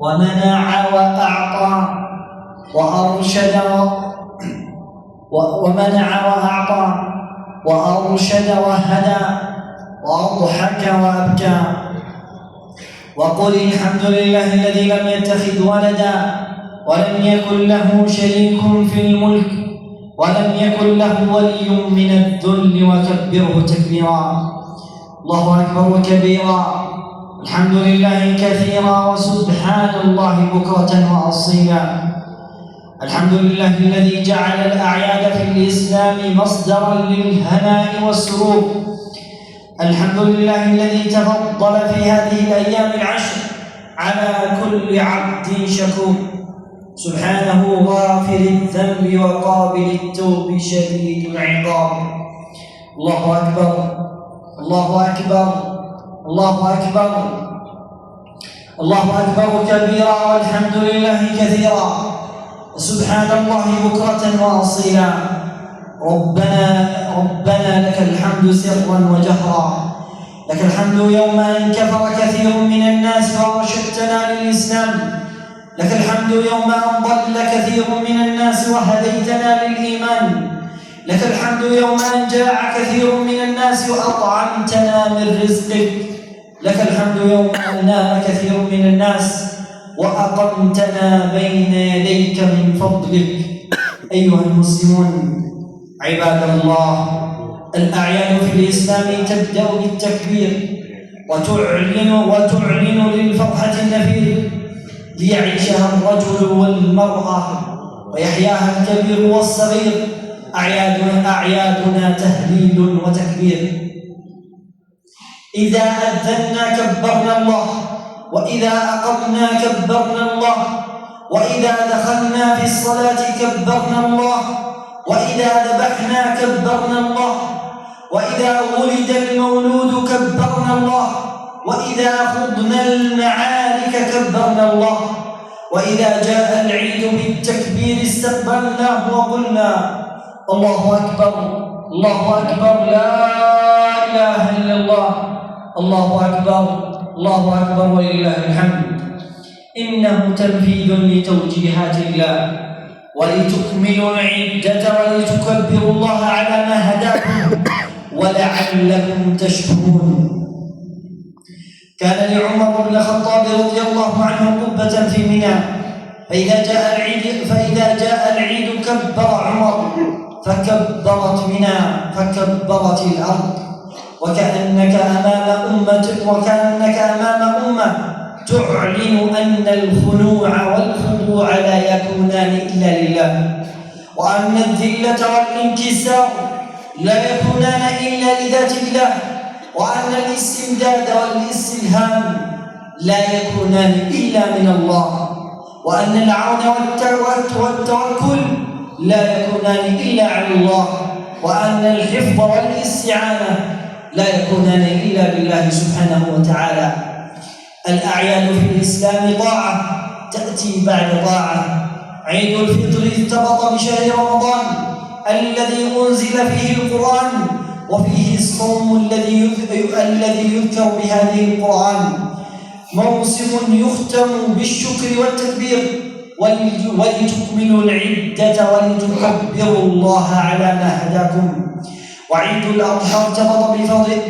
ومنع وأعطى وأرشد ومنع وأعطى وأرشد وهدى وأضحك وأبكى. وقل الحمد لله الذي لم يتخذ ولدا ولم يكن له شريك في الملك ولم يكن له ولي من الذل وكبره تكبيرا. الله أكبر كبيرا. الحمد لله كثيرا وسبحان الله بكرة وأصيلا. الحمد لله الذي جعل الأعياد في الإسلام مصدرا للهناء والسرور. الحمد لله الذي تفضل في هذه الأيام العشر على كل عبد شكور، سبحانه غافر الذنب وقابل التوب شديد العقاب. الله أكبر الله أكبر الله أكبر الله أكبر كبيرا والحمد لله كثيرا وسبحان الله بكرة وأصيلا. ربنا لك الحمد سرا وجهرا، لك الحمد يوم أن كفر كثير من الناس وأرشدتنا للإسلام، لك الحمد يوم أن ضل كثير من الناس وهديتنا للإيمان، لك الحمد يوم أن جاع كثير من الناس وأطعمتنا من رزقك، لك الحمد يوم أن نام كثير من الناس وأقمتنا بين يديك من فضلك. أيها المسلمون عباد الله، الأعياد في الإسلام تبدأ بالتكبير وتعلن للفرحة النفير ليعيشها الرجل والمرأة ويحياها الكبير والصغير. أعيادنا تهليل وتكبير. إذا أذنا كبرنا الله، وإذا أقمنا كبرنا الله، وإذا دخلنا في الصلاة كبرنا الله، وإذا ذبحنا كبرنا الله، وإذا ولد المولود كبرنا الله، وإذا خضنا المعارك كبرنا الله، وإذا جاء العيد بالتكبير استقبلناه وقلنا الله أكبر الله أكبر لا إله إلا الله، الله أكبر ولله الحمد. إنه تنفيذ لتوجيهات الله ولتكملوا العدة ولتكبروا الله على ما هداكم ولعلكم تشكرون. كان لعمر بن الخطاب رضي الله عنه قبة في منى، فإذا جاء العيد كبر عمر فكبرت منى فكبرت الأرض، وكأنك أمام أمة تعلن أن الخنوع والخضوع لا يكونان إلا لله، وأن الذلة والانكسار لا يكونان إلا لذات الله، وأن الاستمداد والاستلهام لا يكونان إلا من الله، وأن العون والتوكل لا يكونان إلا على الله، وأن الحفظ والاستعانة لا يكونان إلا بالله سبحانه وتعالى. الأعياد في الإسلام طاعة تأتي بعد طاعة. عيد الفطر ارتبط بشهر رمضان الذي أنزل فيه القرآن، وفيه الصوم الذي يذكر بهذه القرآن. موسم يختم بالشكر والتكبير ولتكملوا العدة ولتكبروا الله على ما هداكم. وعيد الأضحى ارتبط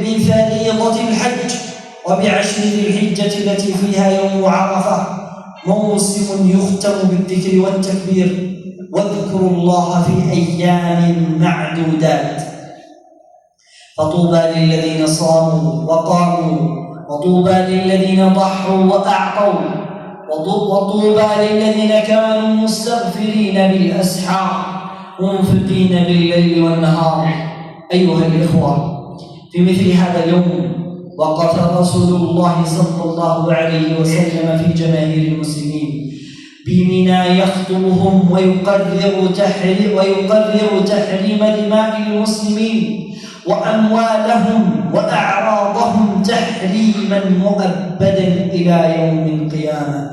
بفريضة الحج وبعشر ذي الحجة التي فيها يوم عرفة. موسم يختم بالذكر والتكبير، واذكروا الله في أيام معدودات. فطوبى للذين صاموا وقاموا، وطوبى للذين ضحوا وأعطوا، وطوبى للذين كانوا مستغفرين بالأسحار منفقين بالليل والنهار. أيها الإخوة، في مثل هذا اليوم وقف رسول الله صلى الله عليه وسلم في جماهير المسلمين بمنى يخطبهم ويقرر تحريم دماء المسلمين وأموالهم وأعراضهم تحريما مؤبدا إلى يوم القيامة.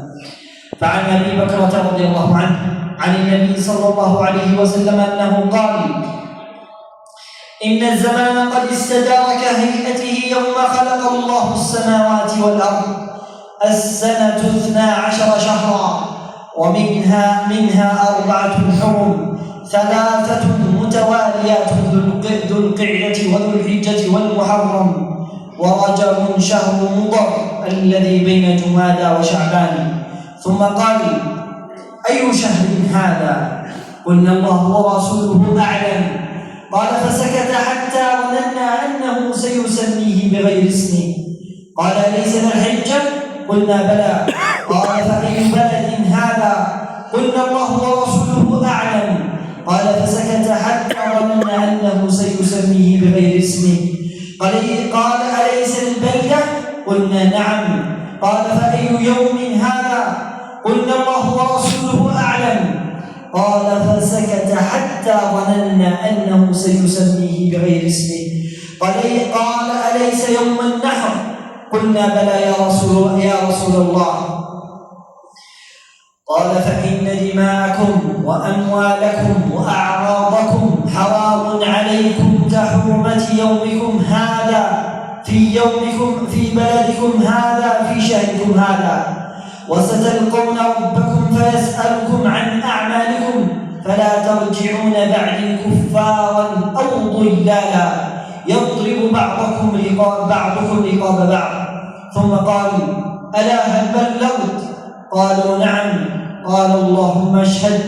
فعن أبي بكرة رضي الله عنه عن النبي صلى الله عليه وسلم أنه قال: إن الزمان قد استدار كهيئته يوم خلق الله السماوات والأرض، السنة 12 شهرا، ومنها 4 حرم، 3 متواليات ذو القعدة وذو الحجة والمحرم، ورجب شهر مضر الذي بين جمادى وشعبان. ثم قال: أي شهر هذا؟ قلنا: الله ورسوله أعلم. قال: فسكت حتى ظننا أنه سيسميه بغير اسمه. قال: أليس ذا الحجة؟ قلنا: بلى. قال: فأي بلد هذا؟ قلنا: الله ورسوله أعلم. قال: فسكت حتى ظننا أنه سيسميه بغير اسمه. قال: أليس البلدة؟ قلنا: نعم. قال: فأي يوم هذا؟ قلنا: الله ورسوله أعلم. قال: فسكت حتى ظننا أنه سيسميه بغير اسمه. قال: أليس يوم النحر؟ قلنا: بلى يا رسول الله. قال: فإن دماءكم وأموالكم وأعراضكم حرام عليكم كحرمة يومكم هذا في بلدكم هذا في شهركم هذا، وستلقون ربكم فيسألكم عن أعمالكم، فلا ترجعون بعدي كفارا أو ضلالا يضرب بعضكم رقاب بعض. ثم قال: ألا هل بلغت؟ قالوا: نعم. قال: اللهم اشهد،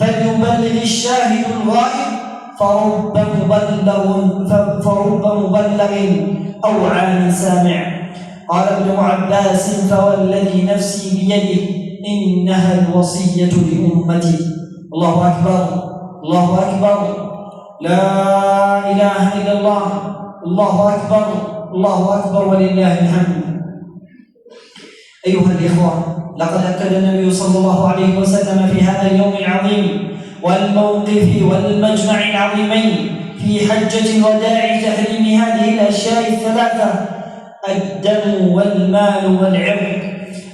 فليبلغ الشاهد الغائب، فرب مبلغ أو عام سامع. قال ابن عباس: فوالذي نفسي بيده إنها الوصية لأمتي. الله أكبر، الله أكبر، لا إله إلا الله، الله أكبر، الله أكبر ولله الحمد. أيها الإخوة، لقد أكد النبي صلى الله عليه وسلم في هذا اليوم العظيم والموقف والمجمع العظيمين في حجة الوداع تحريم هذه الأشياء الثلاثة: الدم والمال والعرض،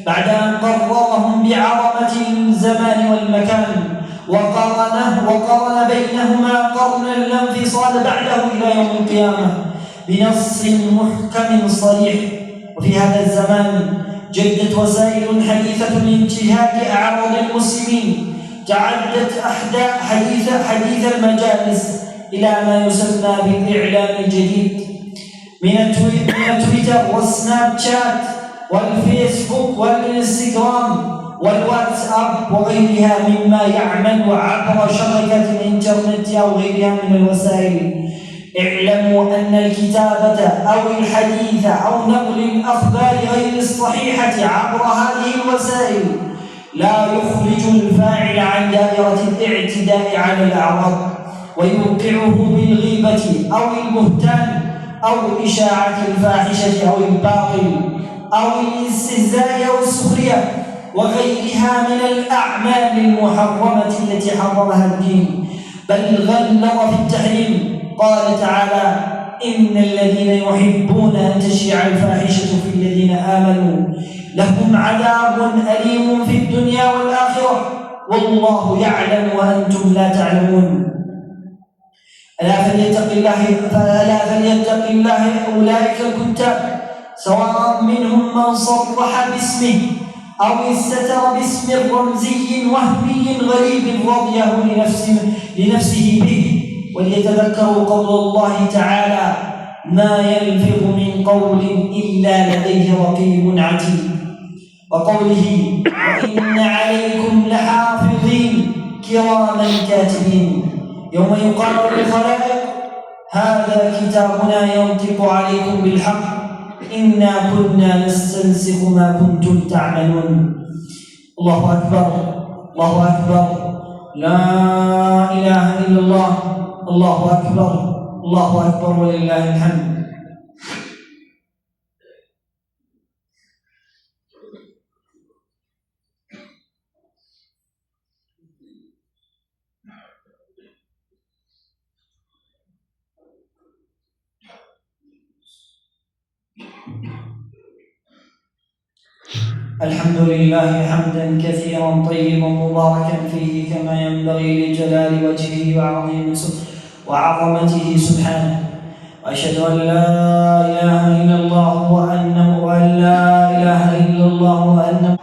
بعد أن قررهم بعظمة الزمان والمكان، وقارن بينهما قرنا لا انفصال بعده إلى يوم القيامة بنص محكم صريح. وفي هذا الزمان جدت وسائل حديثة لانتهاك أعراض المسلمين، تعدت حديث المجالس إلى ما يسمى بالإعلام الجديد من تويتر والسناب شات والفيسبوك والإنستغرام والواتساب وغيرها مما يعمل عبر شبكة الإنترنت أو غيرها من الوسائل. اعلموا أن الكتابة أو الحديث أو نقل الأخبار غير الصحيحة عبر هذه الوسائل لا يخرج الفاعل عن دائرة الاعتداء على الأعراض ويوقعه بالغيبة أو البهتان أو إشاعة الفاحشة أو الباطل أو الاستهزاء أو السخرية وغيرها من الأعمال المحرمة التي حرمها الدين، بل غلظ في التحريم. قال تعالى: إن الذين يحبون أن تشيع الفاحشة في الذين آمنوا لهم عذاب أليم في الدنيا والآخرة والله يعلم وأنتم لا تعلمون. ألا فليتق الله أولئك الكتاب، سواء منهم من صرح باسمه أو استتر باسم رمزي وهمي غريب رضيه لنفسه به. وليتذكروا قول الله تعالى: ما يلفظ من قول إلا لديه رقيب عتيد، وقوله: وإن عليكم لحافظين كراما كاتبين يوم يقال للخلائق: هذا كتابنا ينطق عليكم بالحق إنا كنا نستنسخ ما كنتم تعملون. الله أكبر، الله أكبر، لا إله إلا الله، الله أكبر، الله أكبر ولله الحمد. الحمد لله حمدا كثيرا طيبا مباركا فيه كما ينبغي لجلال وجهه وعظمته سبحانه. وأشهد أن لا إله إلا الله وأن لا إله إلا الله وأن